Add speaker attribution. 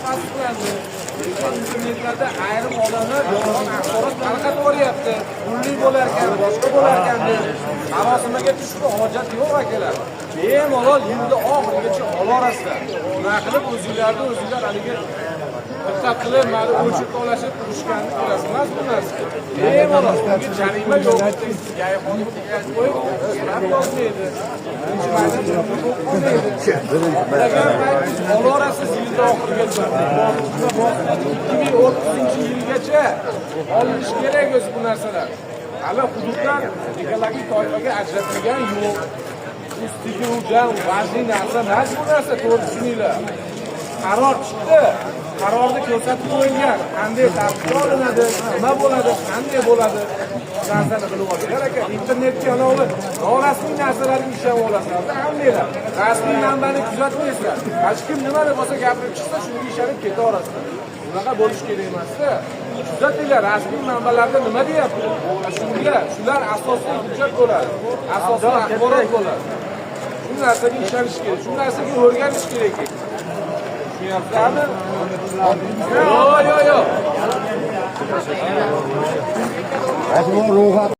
Speaker 1: tasdiqlandi. İnternetlarda ayrim odamlar yolg'on axborot tarqatyapti. Pulli bo'lar ekan, boshqa bo'lar ekan deb sarosimaga tushib hojat yo'q akalar. Bemalol yilda oxirigacha olarasizlar. Nima qilib o'zinglar haligi diqqat qilib, mana o'chirib olashib turishganini ko'rasizlar bu narsa. Bemalol bunga jarima yo'q. Yayxonni qo'yib, so'rab olmaydi. Birinchi mayda olarasiz yilda oxirigacha. 2030-yilgacha olinish kerak o'zi bu narsalar. Hali hududlar ekologik toifaga ajratilgan yo'q. Ustiga ujan vazli narsa emas bu narsa, to'g'ri tushuninglar. Qaror chiqdi. Qarorda ko'rsatib qo'yilgan, qanday tartibga olinadi, nima bo'ladi, qanday bo'ladi. Narsani bilib olinglar aka. Internetga anavi norasmiy narsalarga ishonib olasizlar. Hammanglar rasmiy manbani kuzatmaysizlar. Hech kim nima deb bo'lsa gapirib chiqsa, shunga ishonib ketaverasizlar. Bunaqa bo'lish kerak emas-da. Kuzatinglar, rasmiy manbalarda nima deyapti? Shular asosiy hujjat bo'ladi. Asosiy axborot bo'ladi. Shu narsaga ishonish kerak. Shu narsaga o'rganish kerak. Tushunayapsizlarmi? Yo'q.